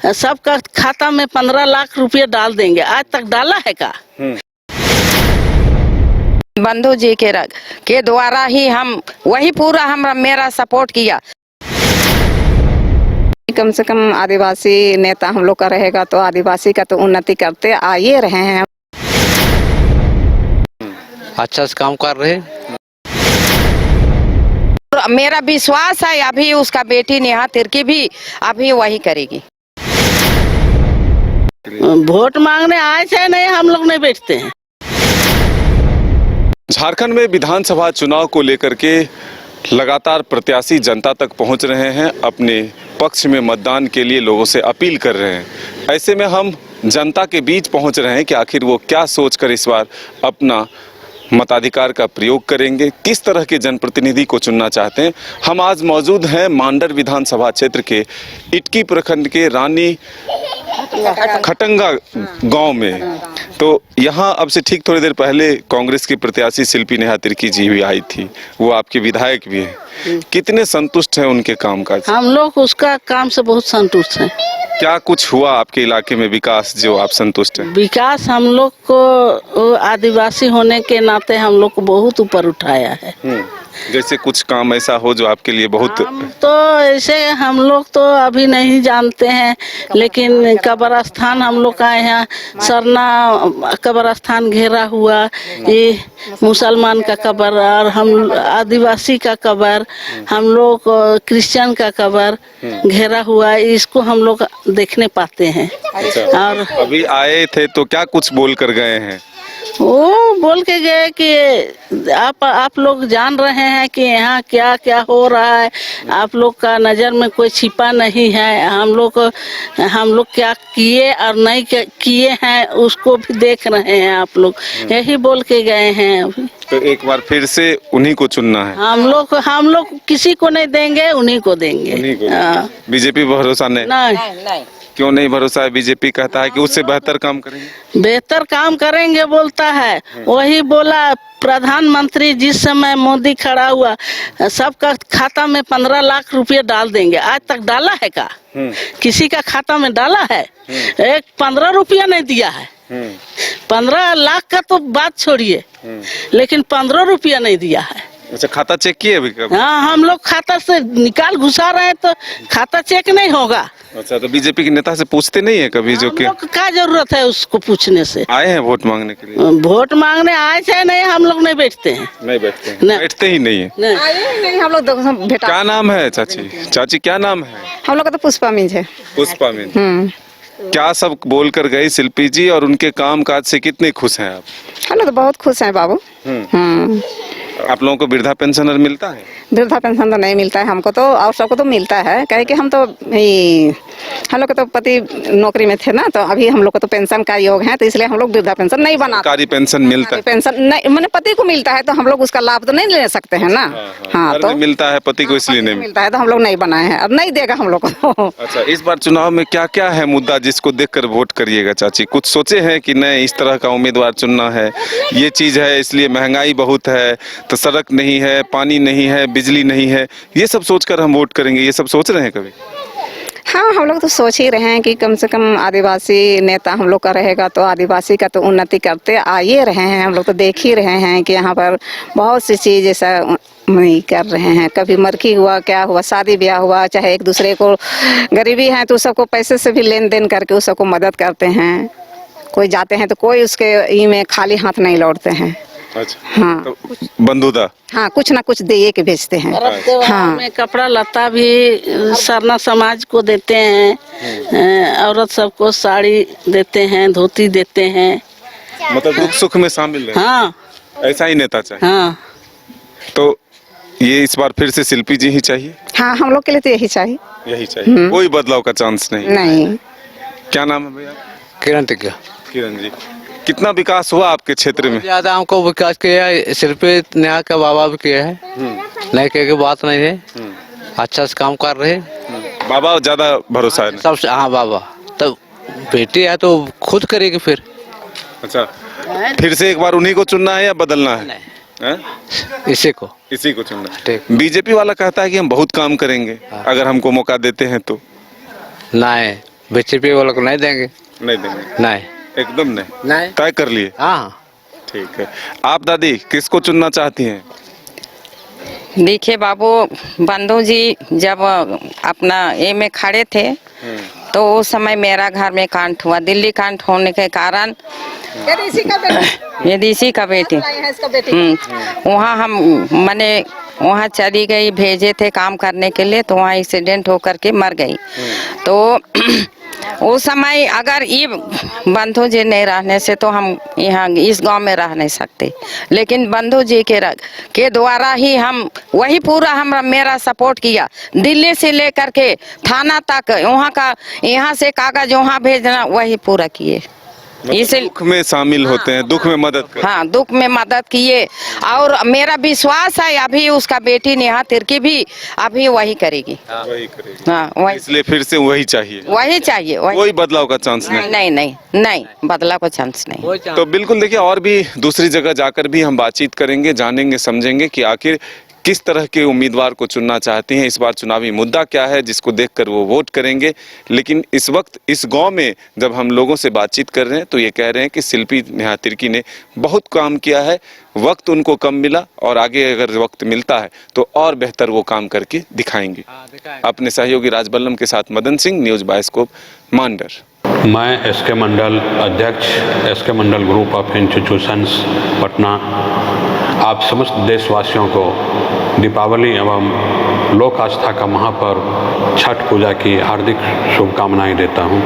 सबका खाता में 15 लाख रुपए डाल देंगे। आज तक डाला है का? बंधु जी के द्वारा ही हम वही पूरा मेरा सपोर्ट किया। कम से कम आदिवासी नेता हम लोग का रहेगा तो आदिवासी का तो उन्नति करते आए रहे हैं। अच्छा से काम कर रहे। मेरा विश्वास है अभी उसका बेटी नेहा तिर्की भी अभी वही करेगी। वोट मांगने आए थे नहीं, हम लोग नहीं बैठते हैं। झारखंड में विधानसभा चुनाव को लेकर के लगातार प्रत्याशी जनता तक पहुंच रहे हैं, अपने पक्ष में मतदान के लिए लोगों से अपील कर रहे हैं। ऐसे में हम जनता के बीच पहुंच रहे हैं कि आखिर वो क्या सोचकर इस बार अपना मताधिकार का प्रयोग करेंगे, किस तरह के जनप्रतिनिधि को चुनना चाहते हैं। हम आज मौजूद हैं मांडर विधानसभा क्षेत्र के इटकी प्रखंड के रानी खटंगा गांव में। तो यहाँ अब से ठीक थोड़ी देर पहले कांग्रेस की प्रत्याशी शिल्पी नेहा तिर्की जी भी आई थी, वो आपके विधायक भी हैं। कितने संतुष्ट हैं उनके कामकाज? हम लोग उसका काम से बहुत संतुष्ट हैं। क्या कुछ हुआ आपके इलाके में विकास जो आप संतुष्ट हैं? विकास हम लोग को आदिवासी होने के नाते हम लोग को बहुत ऊपर उठाया है। जैसे कुछ काम ऐसा हो जो आपके लिए बहुत। हम तो ऐसे हम लोग तो अभी नहीं जानते हैं, लेकिन कब्रस्तान हम लोग का यहाँ सरना कब्रस्तान घेरा हुआ, ये मुसलमान का कब्र और हम आदिवासी का कब्र, हम लोग क्रिश्चियन का कब्र घेरा हुआ, इसको हम लोग देखने पाते हैं। और अभी आए थे तो क्या कुछ बोल कर गए हैं? वो बोल के गए कि आप लोग जान रहे हैं कि यहाँ क्या क्या हो रहा है, आप लोग का नज़र में कोई छिपा नहीं है। हम लोग क्या किए और नहीं किए हैं उसको भी देख रहे हैं आप लोग, यही बोल के गए हैं। अभी तो एक बार फिर से उन्हीं को चुनना है। हम लोग किसी को नहीं देंगे, उन्हीं को देंगे। बीजेपी भरोसा नहीं। क्यों नहीं भरोसा है? बीजेपी कहता है कि उससे बेहतर काम करेंगे। बेहतर काम करेंगे बोलता है, वही बोला प्रधानमंत्री जिस समय मोदी खड़ा हुआ सबका खाता में 15 लाख रुपए डाल देंगे। आज तक डाला है का? किसी का खाता में डाला है? एक 15 रुपया नहीं दिया है। 15 लाख का तो बात छोड़िए, लेकिन 15 रुपया नहीं दिया है। अच्छा, खाता चेक किए अभी कब? हाँ, हम लोग खाता से निकाल घुसा रहे हैं तो खाता चेक नहीं होगा। अच्छा, तो बीजेपी के नेता से पूछते नहीं है कभी? जो कि क्या जरूरत है उसको पूछने से? आए हैं वोट मांगने के लिए? वोट मांगने आए थे नहीं, हम लोग नहीं बैठते हैं। नहीं बैठते हैं? बैठते ही नहीं है? नहीं, हम लोग क्या नाम है चाची? चाची क्या नाम है? हम लोग का तो पुष्पा मीज है। पुष्पा मीज। क्या सब बोल कर गई शिल्पी जी और उनके काम काज से कितने खुश हैं आप? हम लोग तो बहुत खुश हैं बाबू। आप लोगों को वृद्धा पेंशन मिलता है? वृद्धा पेंशन तो नहीं मिलता है हमको तो, और सबको तो मिलता है। कहे कि हम तो हम लोग को तो पति नौकरी में थे ना, तो अभी हम लोग को तो पेंशन का योग है, तो इसलिए हम लोग वृद्धा पेंशन नहीं बनाते। सरकारी पेंशन मिलता है? पेंशन नहीं, मैंने पति को मिलता है तो हम लोग उसका लाभ तो नहीं ले सकते हैं ना। हाँ, तो मिलता है पति को, इसलिए नहीं मिलता है तो हम लोग नहीं बनाए हैं, अब नहीं देगा हम लोग को। अच्छा, इस बार चुनाव में क्या क्या है मुद्दा जिसको देखकर वोट करिएगा चाची? कुछ सोचे हैं कि नहीं इस तरह का उम्मीदवार चुनना है, ये चीज है इसलिए महंगाई बहुत है, तो सड़क नहीं है, पानी नहीं है, बिजली नहीं है, ये सब सोचकर हम वोट करेंगे, ये सब सोच रहे हैं कभी? हाँ, हम लोग तो सोच ही रहे हैं कि कम से कम आदिवासी नेता हम लोग का रहेगा तो आदिवासी का तो उन्नति करते आए रहे हैं। हम लोग तो देख ही रहे हैं कि यहाँ पर बहुत सी चीज़ ऐसा नहीं कर रहे हैं। कभी मरकी हुआ, क्या हुआ, शादी ब्याह हुआ, चाहे एक दूसरे को गरीबी है तो सबको पैसे से भी लेन देन करके उस सबको मदद करते हैं। कोई जाते हैं तो कोई उसके ई में खाली हाथ नहीं लौटते हैं। अच्छा, हाँ, तो बंधुता। हाँ, कुछ ना कुछ दे के भेजते हैं। हाँ, में कपड़ा लता भी सरना समाज को देते हैं, औरत सबको साड़ी देते हैं, धोती देते हैं। मतलब दुख सुख में शामिल है। हाँ, ऐसा ही नेता चाहिए। हाँ, तो ये इस बार फिर से शिल्पी जी ही चाहिए? हाँ, हम लोग के लिए तो यही चाहिए। यही चाहिए, कोई बदलाव का चांस नहीं? नहीं। क्या नाम है भैया? किरण तिग्गा। किरण जी, कितना विकास हुआ आपके क्षेत्र में? ज्यादा हमको विकास किया है, शिल्पी नेहा का बाबा भी किया है, नहीं कह के बात नहीं है। अच्छा से काम कर रहे। बाबा ज्यादा भरोसा है सबसे। हाँ बाबा, तब बेटी है तो खुद करेगी फिर। अच्छा, फिर से एक बार उन्हीं को चुनना है या बदलना है? इसी को चुनना है। ठीक। बीजेपी वाला कहता है कि हम बहुत काम करेंगे अगर हमको मौका देते हैं तो। नहीं, बीजेपी वालों को नहीं देंगे। नहीं देंगे, नहीं एकदम नहीं, नहीं। तय कर लिए। हाँ ठीक है, आप दादी किसको चुनना चाहती हैं? देखिए बाबू, बंधु जी जब अपना ए में खड़े थे तो उस समय मेरा घर में कांड हुआ। दिल्ली कांड होने के कारण ये डीसी का बेटी वहाँ हम मैंने वहाँ चली गई, भेजे थे काम करने के लिए, तो वहाँ एक्सीडेंट होकर के मर गई। तो उस समय अगर ये बंधु जी नहीं रहने से तो हम यहाँ इस गांव में रह नहीं सकते, लेकिन बंधु जी के द्वारा ही हम वही पूरा हम मेरा सपोर्ट किया, दिल्ली से लेकर के थाना तक, वहाँ का यहाँ से कागज वहाँ भेजना वही पूरा किए। इसे दुख में शामिल होते हैं, दुख में मदद करते हाँ, दुख में मदद किए। और मेरा विश्वास है अभी उसका बेटी नेहा तिर्की भी अभी वही करेगी। हैं, वही करेगी। हाँ, वही इसलिए फिर से वही चाहिए, वही चाहिए, वही। कोई बदलाव का चांस नहीं। नहीं नहीं नहीं, बदलाव का चांस नहीं। तो बिल्कुल देखिए, और भी दूसरी जगह जाकर भी हम बातचीत करेंगे, जानेंगे, समझेंगे कि आखिर किस तरह के उम्मीदवार को चुनना चाहती हैं, इस बार चुनावी मुद्दा क्या है जिसको देखकर वो वोट करेंगे। लेकिन इस वक्त इस गांव में जब हम लोगों से बातचीत कर रहे हैं तो ये कह रहे हैं कि शिल्पी नेहा तिर्की ने बहुत काम किया है, वक्त उनको कम मिला और आगे अगर वक्त मिलता है तो और बेहतर वो काम करके दिखाएंगे। अपने सहयोगी राजबल्लम के साथ मदन सिंह, न्यूज़ बायोस्कोप, मांडर। मैं एसके मंडल, अध्यक्ष SK Mandal group of institutions Patna, आप समस्त देशवासियों को दीपावली एवं लोक आस्था का महापर्व छठ पूजा की हार्दिक शुभकामनाएं देता हूं।